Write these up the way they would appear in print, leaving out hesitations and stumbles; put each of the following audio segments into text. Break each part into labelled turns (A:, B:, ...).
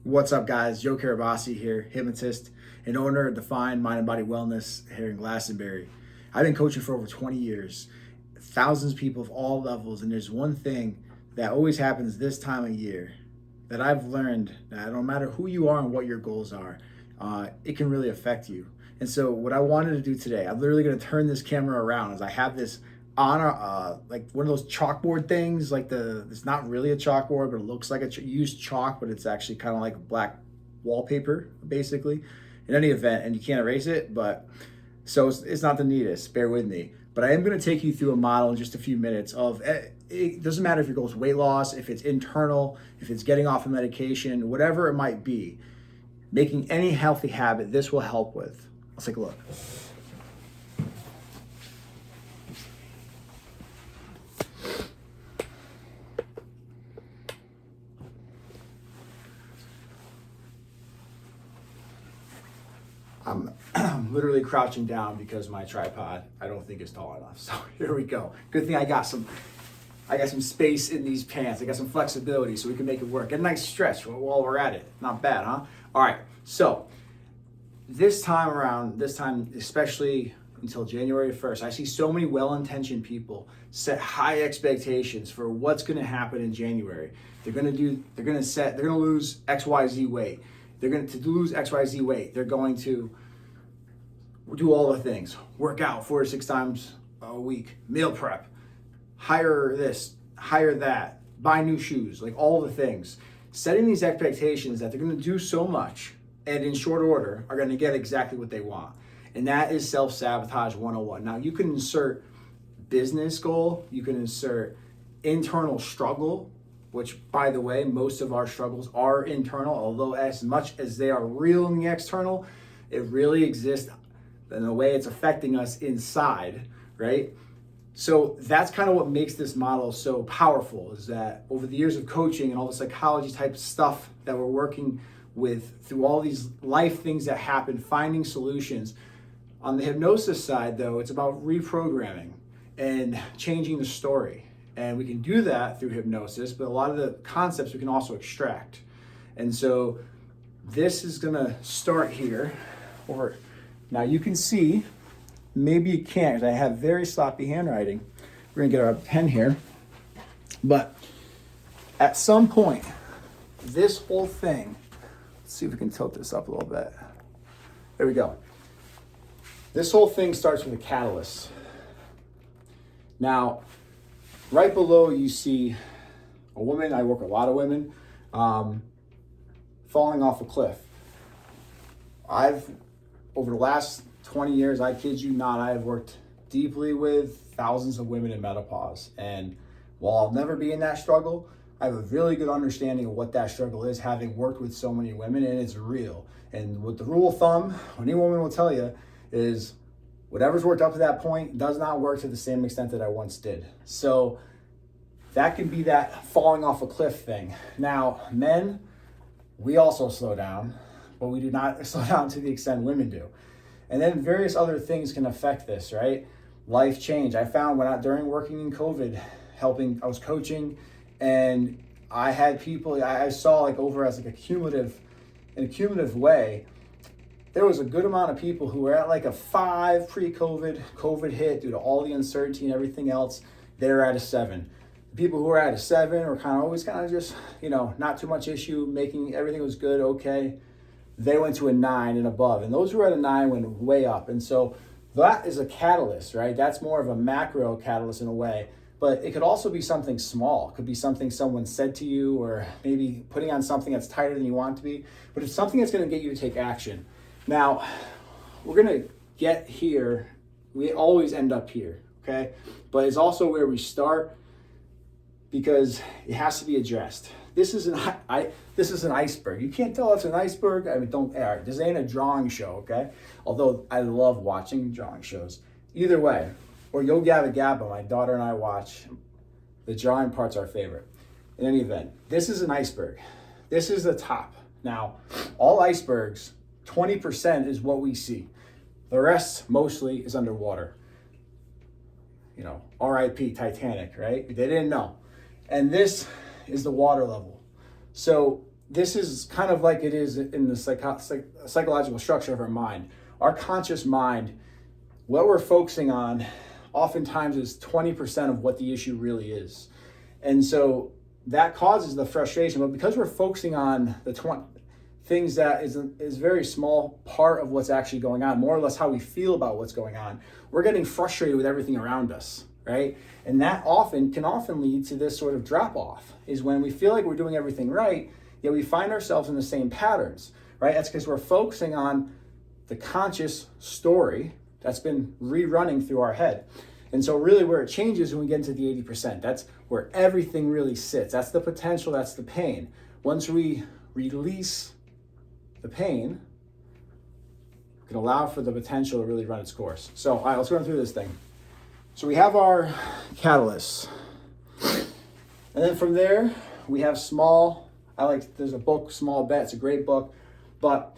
A: What's up, guys? Joe Carabasi here, hypnotist and owner of Defined Mind and Body Wellness here in Glastonbury. I've been coaching for over 20 years, thousands of people of all levels, and there's one thing that always happens this time of year that I've learned that no matter who you are and what your goals are, it can really affect you. And so what I wanted to do today, I'm literally going to turn this camera around as I have this on like one of those chalkboard things, it's not really a chalkboard, but it looks like a used chalk, but it's actually kind of like black wallpaper, basically. In any event, and you can't erase it, but so it's not the neatest. Bear with me. But I am going to take you through a model in just a few minutes of it doesn't matter if your goal is weight loss, if it's internal, if it's getting off of medication, whatever it might be, making any healthy habit, this will help with. Let's take a look. I'm literally crouching down because my tripod I don't think is tall enough. So here we go. Good thing I got some space in these pants. I got some flexibility so we can make it work. Get a nice stretch while we're at it. Not bad, huh? All right. So this time, especially until January 1st, I see so many well-intentioned people set high expectations for what's going to happen in January. They're going to lose XYZ weight. To lose XYZ weight, they're going to do all the things, work out 4 to 6 times a week, meal prep, hire this, hire that, buy new shoes, like all the things. Setting these expectations that they're going to do so much and in short order are going to get exactly what they want. And that is self-sabotage 101. Now you can insert business goal, you can insert internal struggle, which, by the way, most of our struggles are internal, although as much as they are real in the external, it really exists in the way it's affecting us inside, right? So that's kind of what makes this model so powerful, is that over the years of coaching and all the psychology type stuff that we're working with through all these life things that happen, finding solutions. On the hypnosis side, though, it's about reprogramming and changing the story. And we can do that through hypnosis, but a lot of the concepts we can also extract. And so this is gonna start here. Now you can see, maybe you can't, because I have very sloppy handwriting. We're gonna get our pen here. But at some point, this whole thing, let's see if we can tilt this up a little bit. There we go. This whole thing starts with a catalyst. Now, right below you see a woman, I work with a lot of women, falling off a cliff. Over the last 20 years, I kid you not, I have worked deeply with thousands of women in menopause. And while I'll never be in that struggle, I have a really good understanding of what that struggle is, having worked with so many women, and it's real. And what the rule of thumb, any woman will tell you, is whatever's worked up to that point does not work to the same extent that I once did. So that can be that falling off a cliff thing. Now, men, we also slow down, but we do not slow down to the extent women do. And then various other things can affect this, right? Life change. I found during working in COVID, I was coaching, and I had people, I saw like over as like in a cumulative way, there was a good amount of people who were at like a 5 pre-COVID, COVID hit due to all the uncertainty and everything else, they're at a 7. People who were at a 7 were always just, not too much issue, making everything was good, okay. They went to a 9 and above. And those who were at a 9 went way up. And so that is a catalyst, right? That's more of a macro catalyst in a way. But it could also be something small. It could be something someone said to you, or maybe putting on something that's tighter than you want it to be. But it's something that's going to get you to take action. Now, we're going to get here. We always end up here, okay? But it's also where we start, because it has to be addressed. This is an iceberg. You can't tell it's an iceberg. I mean, this ain't a drawing show, okay? Although I love watching drawing shows. Either way, or Yo Gabba Gabba, my daughter and I watch. The drawing part's our favorite. In any event, this is an iceberg. This is the top. Now, all icebergs, 20% is what we see. The rest mostly is underwater. RIP Titanic, right? They didn't know. And this is the water level. So this is kind of like it is in the psychological structure of our mind. Our conscious mind, what we're focusing on oftentimes is 20% of what the issue really is. And so that causes the frustration. But because we're focusing on the things that is a very small part of what's actually going on, more or less how we feel about what's going on, we're getting frustrated with everything around us, right? And that can often lead to this sort of drop off, is when we feel like we're doing everything right, yet we find ourselves in the same patterns, right? That's because we're focusing on the conscious story that's been rerunning through our head. And so really where it changes when we get into the 80%, that's where everything really sits. That's the potential, that's the pain. Once we release the pain, we can allow for the potential to really run its course. So, all right, let's run through this thing. So we have our catalysts. And then from there, we have there's a book, Small Bet. It's a great book. But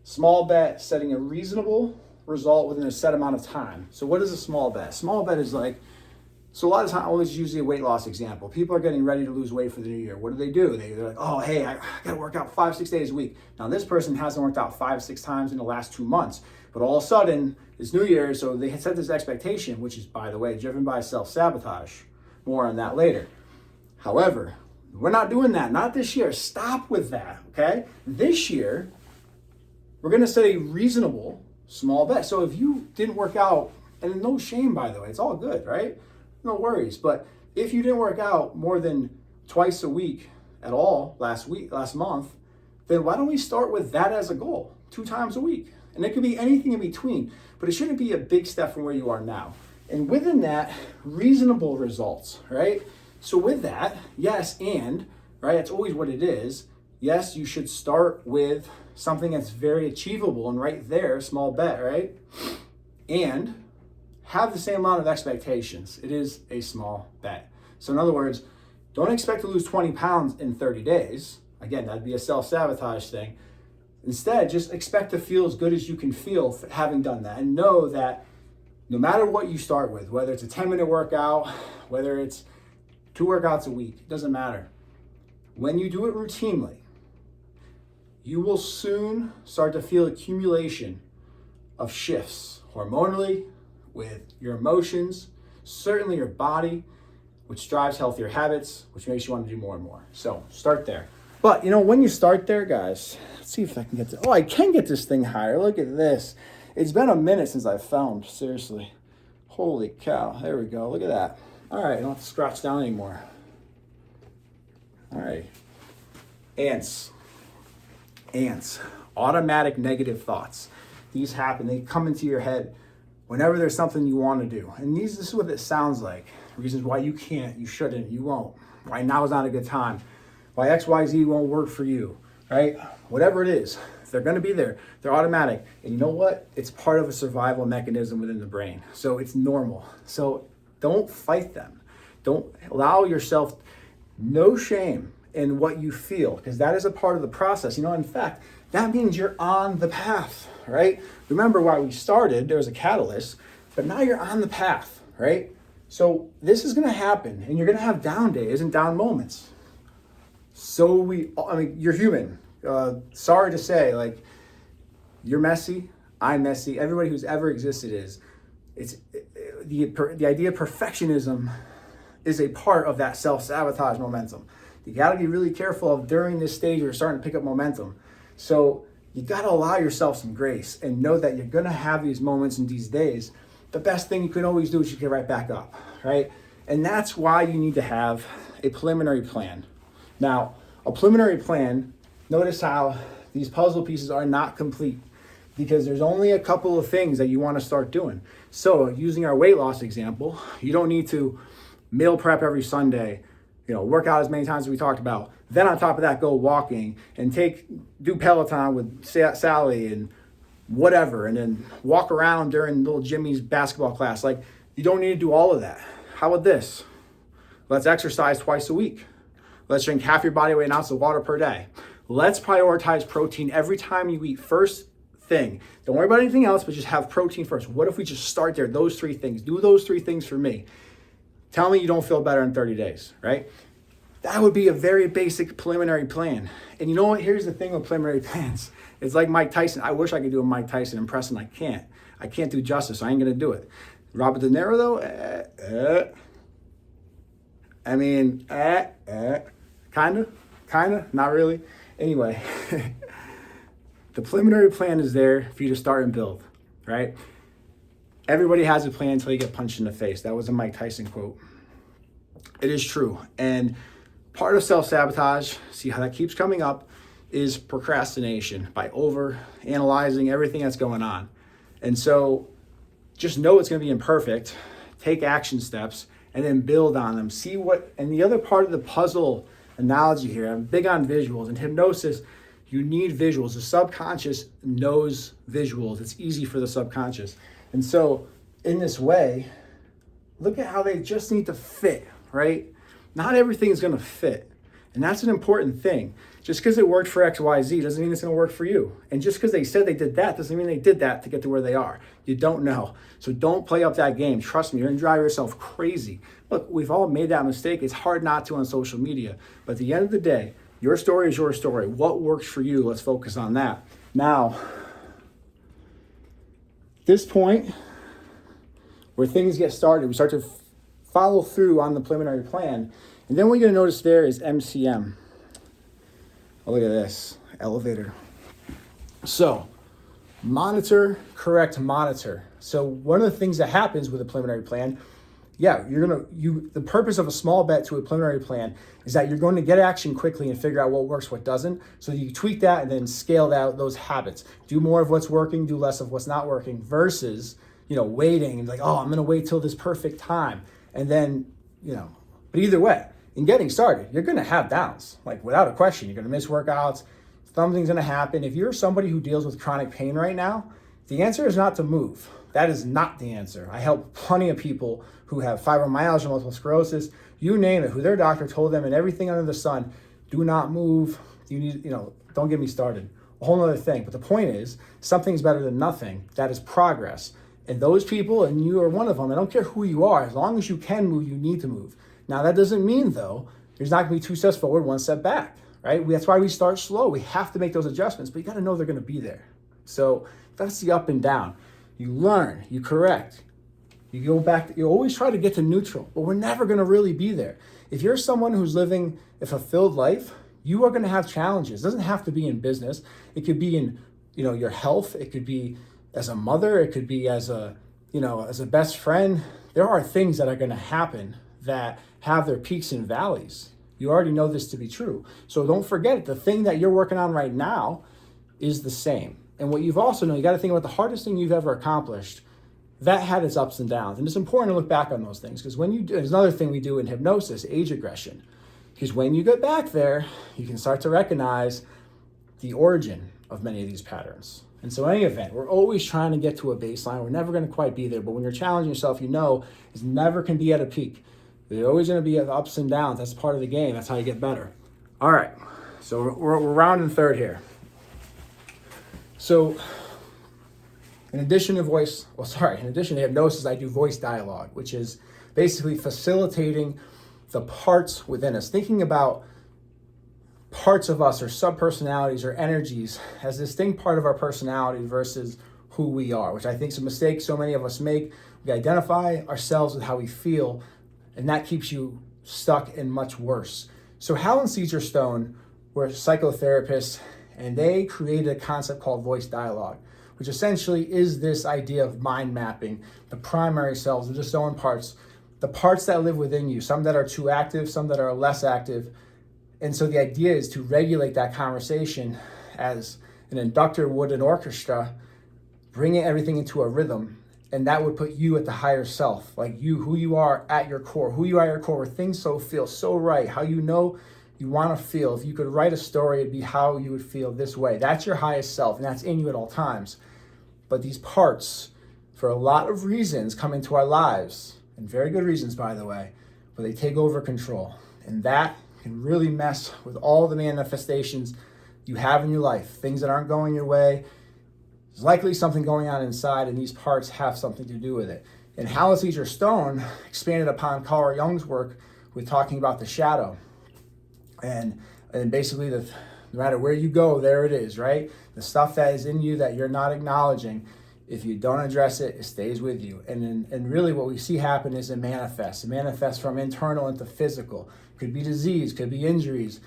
A: small bet, setting a reasonable result within a set amount of time. So what is a small bet? Small bet is like, so a lot of times I always use a weight loss example. People are getting ready to lose weight for the new year. What do? They're like, oh, hey, I got to work out 5-6 days a week. Now this person hasn't worked out 5-6 times in the last 2 months, but all of a sudden it's New Year. So they set this expectation, which is, by the way, driven by self-sabotage. More on that later. However, we're not doing that. Not this year. Stop with that. Okay. This year, we're going to set a reasonable small bet. So if you didn't work out, and no shame, by the way, it's all good, right? No worries. But if you didn't work out more than twice a week at all last month, then why don't we start with that as a goal, 2 times a week? And it could be anything in between, but it shouldn't be a big step from where you are now. And within that, reasonable results, right? So with that, yes, and, right, that's always what it is. Yes, you should start with something that's very achievable, and right there, small bet, right? And have the same amount of expectations. It is a small bet. So in other words, don't expect to lose 20 pounds in 30 days. Again, that'd be a self-sabotage thing. Instead, just expect to feel as good as you can feel for having done that, and know that no matter what you start with, whether it's a 10-minute workout, whether it's 2 workouts a week, it doesn't matter. When you do it routinely, you will soon start to feel accumulation of shifts hormonally, with your emotions, certainly your body, which drives healthier habits, which makes you want to do more and more. So start there. But when you start there, guys, let's see if I can get this. Oh, I can get this thing higher. Look at this. It's been a minute since I filmed, seriously. Holy cow. There we go. Look at that. All right, I don't have to scratch down anymore. All right. Ants. Automatic negative thoughts. These happen. They come into your head whenever there's something you want to do. And this is what it sounds like. Reasons why you can't, you shouldn't, you won't. Why now is not a good time. Why XYZ won't work for you, right? Whatever it is, they're going to be there. They're automatic. And you know what? It's part of a survival mechanism within the brain. So it's normal. So don't fight them. Don't allow yourself no shame in what you feel, because that is a part of the process. In fact, that means you're on the path, right? Remember why we started, there was a catalyst, but now you're on the path, right? So this is going to happen, and you're going to have down days and down moments. So you're human. Sorry to say, you're messy, I'm messy. Everybody who's ever existed is. It's the idea of perfectionism is a part of that self-sabotage momentum. You got to be really careful of during this stage you're starting to pick up momentum. So you got to allow yourself some grace and know that you're going to have these moments and these days. The best thing you can always do is you get right back up, right? And that's why you need to have a preliminary plan. Now, a preliminary plan, notice how these puzzle pieces are not complete because there's only a couple of things that you want to start doing. So using our weight loss example, you don't need to meal prep every Sunday, work out as many times as we talked about. Then on top of that, go walking and do Peloton with Sally and whatever, and then walk around during little Jimmy's basketball class. You don't need to do all of that. How about this? Let's exercise twice a week. Let's drink half your body weight in ounces of water per day. Let's prioritize protein every time you eat. First thing. Don't worry about anything else, but just have protein first. What if we just start there? Those 3 things. Do those 3 things for me. Tell me you don't feel better in 30 days, right? That would be a very basic preliminary plan. And you know what? Here's the thing with preliminary plans. It's like Mike Tyson. I wish I could do a Mike Tyson impression. I can't. I can't do justice. I ain't going to do it. Robert De Niro, though, I mean, kind of, not really. Anyway, the preliminary plan is there for you to start and build, right? Everybody has a plan until you get punched in the face. That was a Mike Tyson quote. It is true. And part of self-sabotage, see how that keeps coming up, is procrastination by over-analyzing everything that's going on. And so just know it's going to be imperfect, take action steps, and then build on them. See what, and the other part of the puzzle analogy here, I'm big on visuals. In hypnosis, you need visuals. The subconscious knows visuals. It's easy for the subconscious. And so in this way, look at how they just need to fit, right? Not everything is going to fit. And that's an important thing. Just because it worked for XYZ doesn't mean it's going to work for you. And just because they said they did that doesn't mean they did that to get to where they are. You don't know. So don't play up that game. Trust me, you're going to drive yourself crazy. Look, we've all made that mistake. It's hard not to on social media. But at the end of the day, your story is your story. What works for you? Let's focus on that. Now, this point where things get started, we start to follow through on the preliminary plan. And then what you're going to notice there is MCM. Oh, look at this, elevator. So, monitor, correct, monitor. So one of the things that happens with a preliminary plan, the purpose of a small bet to a preliminary plan is that you're going to get action quickly and figure out what works, what doesn't. So you tweak that and then scale out those habits. Do more of what's working, do less of what's not working versus, waiting and like, I'm going to wait till this perfect time. And then, but either way, in getting started, you're going to have downs, like without a question. You're going to miss workouts. Something's going to happen. If you're somebody who deals with chronic pain right now, the answer is not to move. That is not the answer. I help plenty of people who have fibromyalgia, multiple sclerosis, you name it, who their doctor told them and everything under the sun, do not move. You need, don't get me started. A whole other thing. But the point is, something's better than nothing. That is progress. And those people, and you are one of them, I don't care who you are, as long as you can move, you need to move. Now, that doesn't mean, though, there's not going to be 2 steps forward, 1 step back, right? That's why we start slow. We have to make those adjustments, but you got to know they're going to be there. So that's the up and down. You learn, you correct, you go back, you always try to get to neutral, but we're never going to really be there. If you're someone who's living a fulfilled life, you are going to have challenges. It doesn't have to be in business. It could be in, your health. It could be as a mother. It could be as a best friend. There are things that are going to happen that have their peaks and valleys. You already know this to be true. So don't forget it. The thing that you're working on right now is the same. And what you've also known, you got to think about the hardest thing you've ever accomplished. That had its ups and downs. And it's important to look back on those things because there's another thing we do in hypnosis, age regression. Because when you get back there, you can start to recognize the origin of many of these patterns. And so in any event, we're always trying to get to a baseline. We're never going to quite be there. But when you're challenging yourself, it's never can be at a peak. There's always going to be ups and downs. That's part of the game. That's how you get better. All right. So we're rounding third here. So in addition to hypnosis, I do voice dialogue, which is basically facilitating the parts within us, thinking about parts of us or subpersonalities or energies as a distinct part of our personality versus who we are, which I think is a mistake so many of us make. We identify ourselves with how we feel, and that keeps you stuck and much worse. So Hal and Cesar Stone were psychotherapists, and they created a concept called voice dialogue, which essentially is this idea of mind mapping the primary selves, the disowned parts, the parts that live within you, some that are too active, some that are less active. And so the idea is to regulate that conversation as an inductor would an orchestra, bringing everything into a rhythm. And that would put you at the higher self, like you, who you are at your core, where things feel so right, how you want to feel. If you could write a story, it'd be how you would feel this way. That's your highest self, and that's in you at all times. But these parts, for a lot of reasons, come into our lives, and very good reasons, by the way, but they take over control. And that can really mess with all the manifestations you have in your life, things that aren't going your way. There's likely something going on inside, and these parts have something to do with it. And Hal and Cesar Stone expanded upon Carl Jung's work with talking about the shadow. And basically no matter where you go, there it is, right? The stuff that is in you that you're not acknowledging, if you don't address it, it stays with you. And really what we see happen is it manifests. It manifests from internal into physical. Could be disease, could be injuries,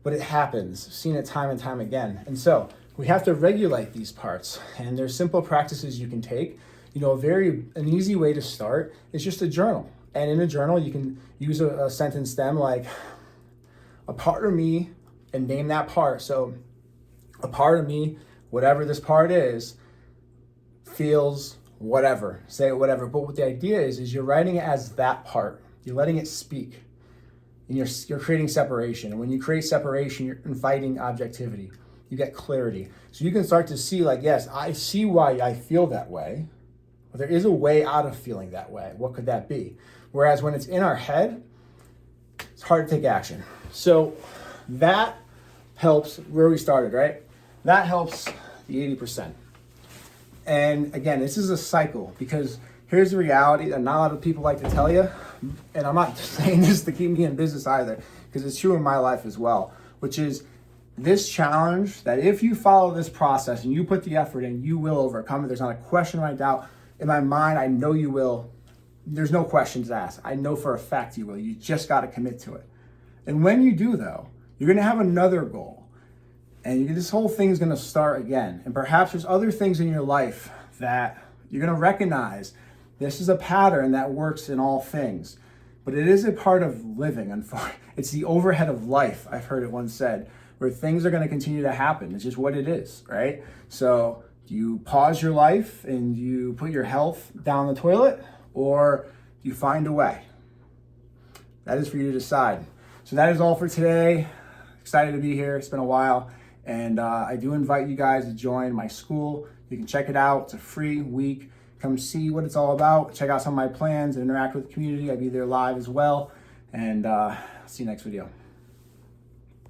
A: but it happens. I've seen it time and time again. And so we have to regulate these parts. And there's simple practices you can take. You know, an easy way to start is just a journal. And in a journal, you can use a sentence stem like, a part of me, and name that part. So a part of me, whatever this part is, feels whatever, say whatever. But what the idea is you're writing it as that part. You're letting it speak. And you're creating separation. And when you create separation, you're inviting objectivity. You get clarity. So you can start to see like, yes, I see why I feel that way. But there is a way out of feeling that way. What could that be? Whereas when it's in our head, it's hard to take action. So that helps where we started, right? That helps the 80%. And again, this is a cycle because here's the reality that not a lot of people like to tell you. And I'm not saying this to keep me in business either, because it's true in my life as well, which is this challenge that if you follow this process and you put the effort in, you will overcome it. There's not a question of my doubt. In my mind, I know you will. There's no questions asked. I know for a fact you will. You just got to commit to it. And when you do, though, you're going to have another goal. And this whole thing is going to start again. And perhaps there's other things in your life that you're going to recognize. This is a pattern that works in all things. But it is a part of living. It's the overhead of life, I've heard it once said, where things are going to continue to happen. It's just what it is, right? So do you pause your life and you put your health down the toilet, or do you find a way? That is for you to decide. So that is all for today. Excited to be here. It's been a while. And I do invite you guys to join my school. You can check it out. It's a free week. Come see what it's all about. Check out some of my plans and interact with the community. I'll be there live as well. And see you next video.